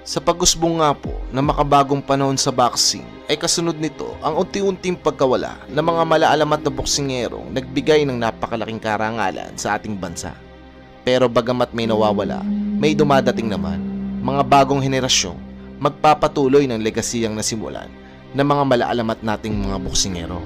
Sa pag-usbong nga po na makabagong panahon sa boxing ay kasunod nito ang unti-unting pagkawala ng mga malaalamat na boksingerong nagbigay ng napakalaking karangalan sa ating bansa. Pero bagamat may nawawala, may dumadating naman mga bagong henerasyong magpapatuloy ng legasiyang nasimulan ng mga malaalamat nating mga boksingero.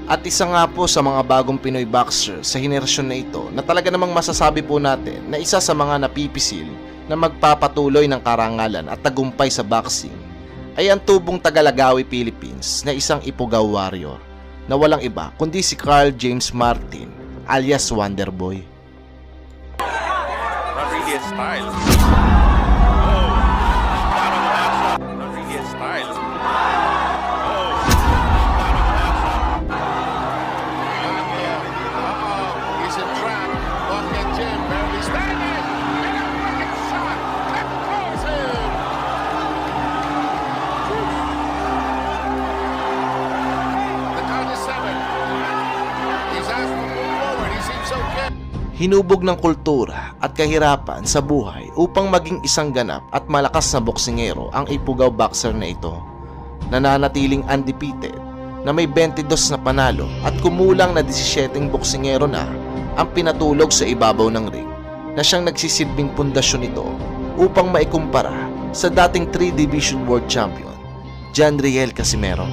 At isa nga po sa mga bagong Pinoy boxer sa henerasyon na ito na talaga namang masasabi po natin na isa sa mga napipisil na magpapatuloy ng karangalan at tagumpay sa boxing ay ang tubong Tagalagawi, Philippines na isang Ifugao warrior na walang iba kundi si Carl James Martin alias Wonderboy. Rodriguez style. Rodriguez style. He's in trap. Look at Jim. Barely standing. And a rocket shot. That goes in. The count is 7. He's asked to move forward. He seems okay. Hinubog ng kultura at kahirapan sa buhay upang maging isang ganap at malakas na boksingero ang Ifugao boxer na ito. Nananatiling undefeated na may 22 na panalo at kumulang na 17 boksingero na ang pinatulog sa ibabaw ng ring na siyang nagsisilbing pundasyon nito upang maikumpara sa dating 3-division world champion, John Riel Casimero.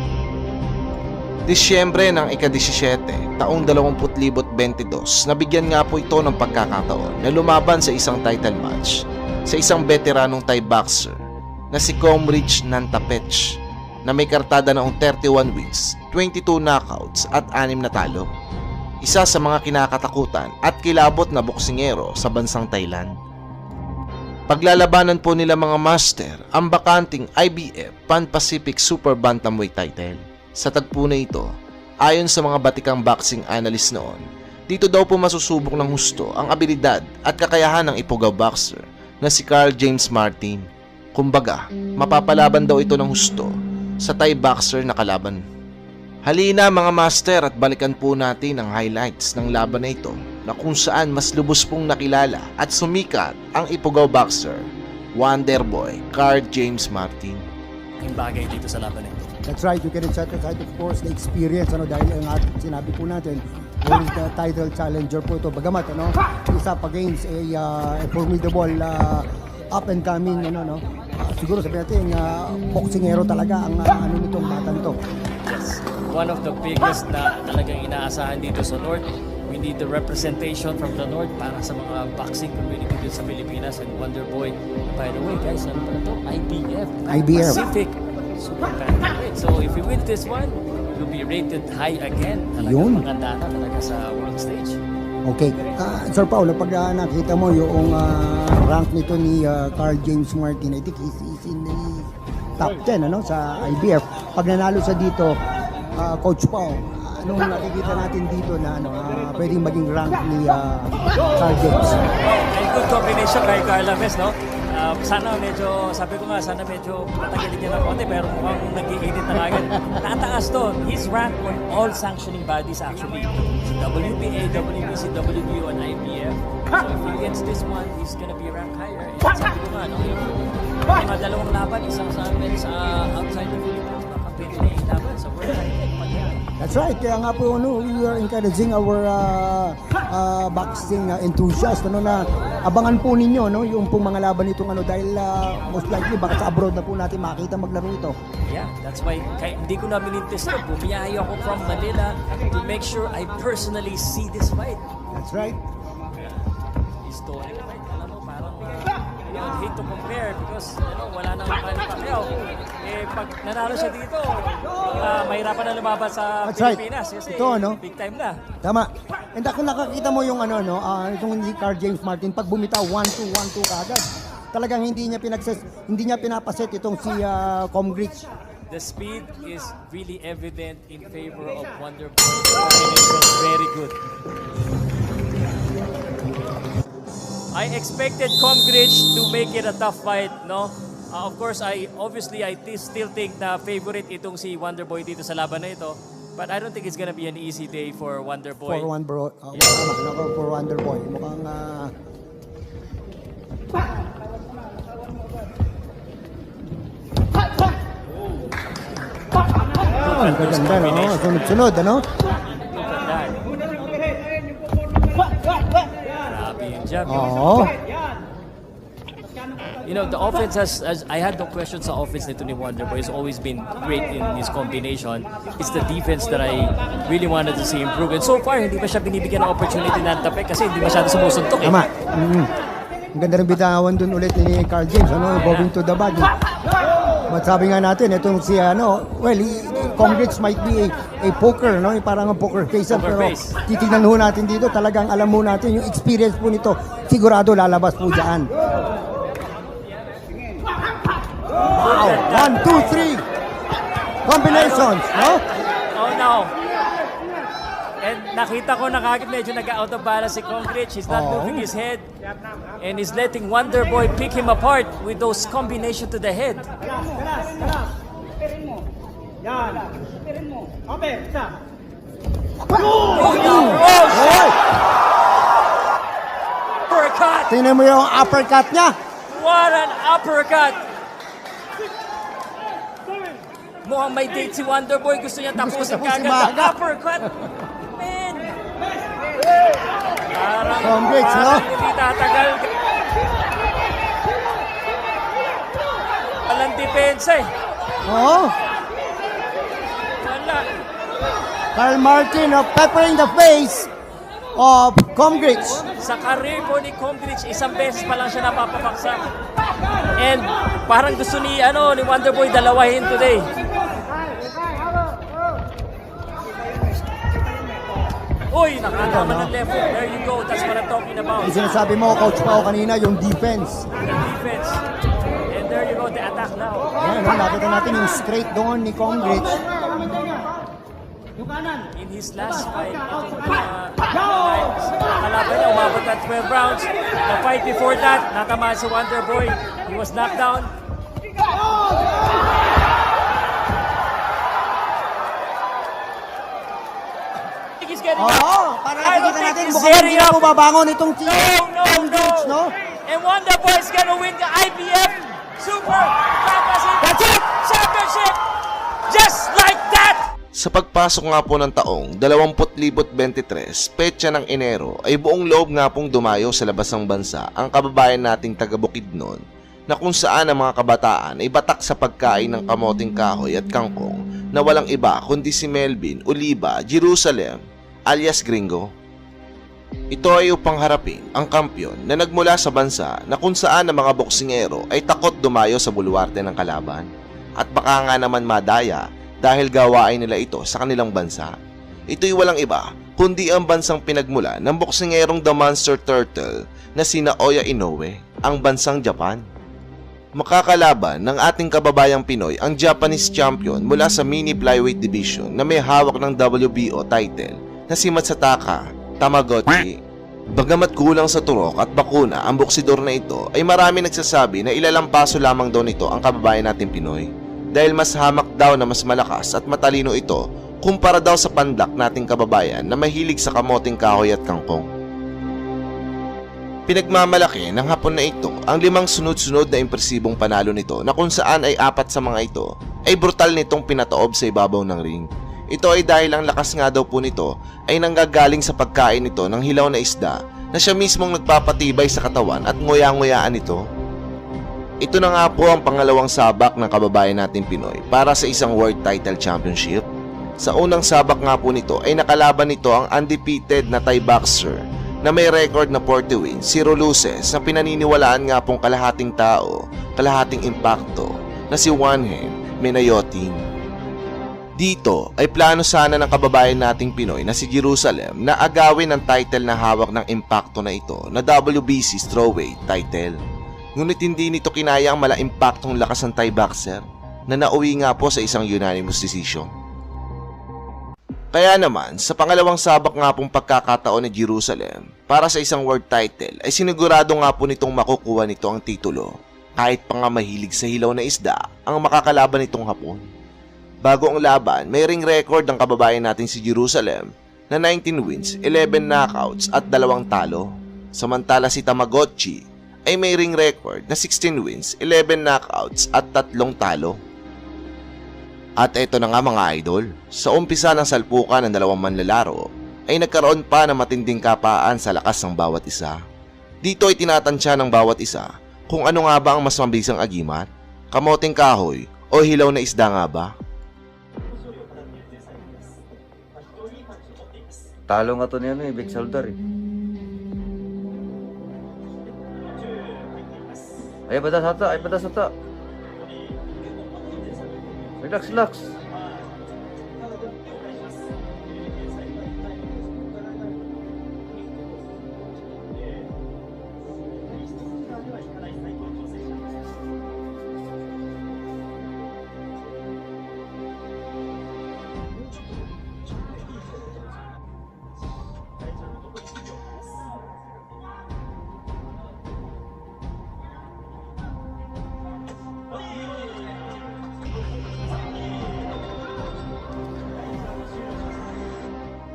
Disyembre ng ika-17, taong 2022, nabigyan nga po ito ng pagkakataon na lumaban sa isang title match sa isang veteranong Thai boxer na si Comrich Nantapech na may kartada noong 31 wins, 22 knockouts at 6 na talo. Isa sa mga kinakatakutan at kilabot na boksingero sa bansang Thailand. Paglalabanan po nila mga master ang bakanting IBF Pan-Pacific Super Bantamweight title. Sa tagpo na ito, ayon sa mga batikang boxing analyst noon, dito daw po masusubok ng husto ang abilidad at kakayahan ng Ifugao boxer na si Carl James Martin. Kumbaga, mapapalaban daw ito ng husto sa Thai boxer na kalaban. Halina mga master at balikan po natin ang highlights ng laban na ito na kung saan mas lubos pong nakilala at sumikat ang Ifugao boxer, Wonderboy Carl James Martin. Yung bagay dito sa laban na ito. That's right, you can set aside of course the experience dahil ang sinabi po natin world title challenger po ito bagamat is up against a formidable up and coming siguro sabihin natin boksingero talaga ang nitong batang to. Yes, one of the biggest na talagang inaasahan dito sa North. We need the representation from the North para sa mga boxing community dito sa Pilipinas. And Wonderboy, by the way guys, ano pala ito? IBF Pacific Super Bantamweight. So if you win this one, you'll be rated high again. Talagang maganda na talaga sa world stage. Okay. Sir Paul, pag nakita mo yung rank nito ni Carl James Martin, I think he's in the top 10 sa IBF. Pag nanalo sa dito, Coach Paul, anong nakikita natin dito na pwedeng maging rank ni Carl James? Ay, good combination kay Carl James, no? Sana medyo, sabi ko nga, sana medyo matagilid niya ng konti, pero mukhang nag-iinit na agad. Tataas to. He's ranked on all sanctioning bodies actually. WBA, WBC, WBO, and IBF. So if he gets this one, he's gonna be ranked higher. And sabi ko nga, yung mga dalawang laban, isang sa amin sa outside the Philippines, nakapili na yung laban sa world title. That's right. Kaya nga po, we are encouraging our boxing enthusiasts na abangan po ninyo yung pong mga laban nitong dahil most likely baka sa abroad na po natin makita maglaro ito. Yeah, that's why hindi ko na minintis na bumiyahe ako from Manila to make sure I personally see this fight. That's right. Historic fight. Alam mo, parang I'd hate to compare because wala nang Manny Pacquiao. Pag nanalo siya dito, mahirapan na lumaban sa Pilipinas kasi ito, big time na. Tama. And kung nakakita mo yung itong si Carl James Martin, pag bumitaw 1-2, 1-2 kaagad, talagang hindi niya pinapaset itong si Comrich. The speed is really evident in favor of Wonderboy. Combination very good. I expected Comrich to make it a tough fight, no? Of course, I still think na favorite itong si Wonderboy dito sa laban na ito. But I don't think it's gonna be an easy day for Wonderboy. For Wonderboy. Mukhang but those ganda, no? combinations. Sunod-sunod, ano? Tandaan. Grabe yung jab. Oo. You know, the offense has I had no questions sa offense nito ni Wonderboy. It's always been great in this combination. It's the defense that I really wanted to see improve. And so far, hindi pa siya binibigyan ng opportunity ng Tapek kasi hindi masyado sumusuntok eh. Tama. Ang ganda ng bitawan dun ulit ni Carl James, ano? Going to the body. But sabi nga natin, itong si, Congrats might be a poker, no? Parang ang poker face. Poker Pero face. titignan ho natin dito, talagang alam mo natin, yung experience po nito, sigurado lalabas po dyan. Wow! 1, 2, 3! Combinations, no? Oh no. And nakita ko na kagad medyo nag-out of balance si Congrats. He's not moving his head. And he's letting Wonderboy pick him apart with those combination to the head. Hoy! Uppercut! Tingnan mo yung uppercut niya. What an uppercut! Mukhang may date si Wonderboy. Gusto niya tapusin tapusin kagad ang maaga. uppercut. Man! Parang, Congrats, no? hindi tatagal. Walang depensa eh. Oo. Wala. Carl Martin peppering the face of Congrats. Sa career po ni Congrats, isang beses pa lang siya napapapaksak. And parang gusto ni Wonderboy dalawahin today. Uy, nakatama ng left hook. There you go. That's what I'm talking about. Yung sinasabi mo, Coach Pao kanina, yung defense. The defense. And there you go, the attack now. Ayan, no, nakita natin yung straight doon ni Congrats. In his last fight, I think nakalaban niya, umabot na 12 rounds. The fight before that, natamaan si Wonderboy. He was knocked down. I think he's getting up. Oo, para I don't nakikita think natin, he's mukhang hindi getting na up. bumabangon itong si No. Congrats, no? And Wonderboy's gonna win the IBF Super Championship Championship just like that. Sa pagpasok nga po ng taong 2023, petsa ng Enero, ay buong loob nga pong dumayo sa labas ng bansa ang kababayan nating taga Bukidnon na kung saan ang mga kabataan ay batak sa pagkain ng kamoting kahoy at kangkong na walang iba kundi si Melvin Oliva Jerusalem alias Gringo. Ito ay upang harapin ang kampyon na nagmula sa bansa na kung saan ang mga boksingero ay takot dumayo sa bulwarte ng kalaban at baka nga naman madaya dahil gawain nila ito sa kanilang bansa. Ito'y walang iba kundi ang bansang pinagmula ng boksingerong The Monster Turtle na sina Oya Inoue, ang bansang Japan. Makakalaban ng ating kababayang Pinoy ang Japanese champion mula sa mini flyweight division na may hawak ng WBO title na si Matsutaka Tamagotchi. Bagamat kulang sa turok at bakuna ang boksidor na ito, ay marami nagsasabi na ilalampaso lamang daw nito ang kababayan nating Pinoy dahil mas hamak daw na mas malakas at matalino ito kumpara daw sa pandak nating kababayan na mahilig sa kamoting kahoy at kangkong. Pinagmamalaki ng Hapon na ito ang 5 sunod-sunod na impresibong panalo nito na kung saan ay 4 sa mga ito ay brutal nitong pinataob sa ibabaw ng ring. Ito ay dahil ang lakas nga daw po nito ay nanggagaling sa pagkain nito ng hilaw na isda na siya mismong nagpapatibay sa katawan at nguya-nguyaan nito. Ito na nga po ang pangalawang sabak ng kababayan natin Pinoy para sa isang World Title Championship. Sa unang sabak nga po nito ay nakalaban nito ang undefeated na Thai boxer na may record na 40 wins, 0 losses na pinaniniwalaan nga pong kalahating tao, kalahating impacto na si Wanheng Menayoting. Dito ay plano sana ng kababayan nating Pinoy na si Jerusalem na agawin ang title na hawak ng impacto na ito na WBC Strawweight title. Ngunit hindi nito kinaya ang mala-impaktong lakas ng Thai boxer na nauwi nga po sa isang unanimous decision. Kaya naman, sa pangalawang sabak nga pong pagkakataon ni Jerusalem para sa isang world title ay sinigurado nga po nitong makukuha nito ang titulo kahit pa nga mahilig sa hilaw na isda ang makakalaban nitong Hapon. Bago ang laban, may ring record ang kababayan natin si Jerusalem na 19 wins, 11 knockouts at 2 talo. Samantala si Tamagotchi ay may ring record na 16 wins, 11 knockouts at 3 talo. At eto na nga mga idol, sa umpisa ng salpukan ng dalawang manlalaro ay nagkaroon pa ng matinding kapaan sa lakas ng bawat isa. Dito ay tinatansya ng bawat isa kung ano nga ba ang mas mabisang agimat, kamoting kahoy o hilaw na isda nga ba. Talo nga to niya big shoulder eh. Ay pada sata. Relax.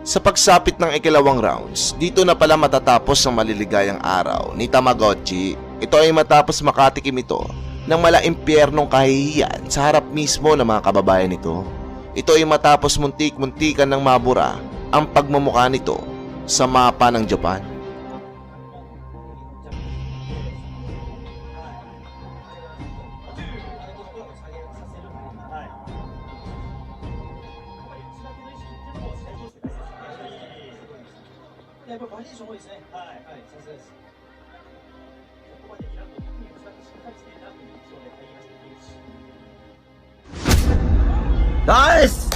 Sa pagsapit ng ikalawang rounds, dito na pala matatapos ang maliligayang araw ni Tamagotchi. Ito ay matapos makatikim ito ng malaimpyernong kahihiyan sa harap mismo ng mga kababayan nito. Ito ay matapos muntik-muntikan ng mabura ang pagmumukha nito sa mapa ng Japan. Nice!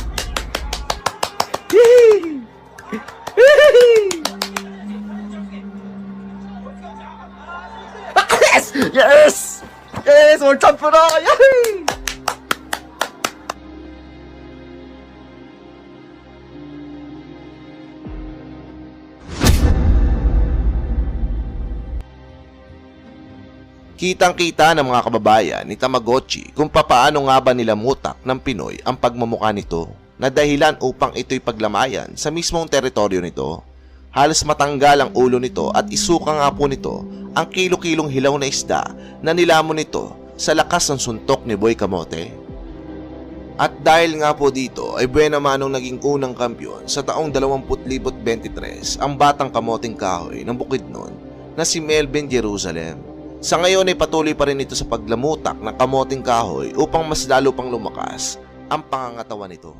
Yes! Yes! World champion na ako! Yay! Kitang-kita ng mga kababayan ni Tamagotchi kung papaano nga ba nilamutak ng Pinoy ang pagmamukha nito na dahilan upang ito'y paglamayan sa mismong teritoryo nito. Halos matanggal ang ulo nito at isuka nga po nito ang kilo-kilong hilaw na isda na nilamon nito sa lakas ng suntok ni Boy Kamote. At dahil nga po dito ay buena manong naging unang kampyon sa taong 2023 ang batang kamoting kahoy ng Bukidnon na si Melvin Jerusalem. Sa ngayon ay patuloy pa rin ito sa paglamutak ng kamoting kahoy upang mas lalo pang lumakas ang pangangatawan nito.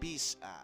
Peace out.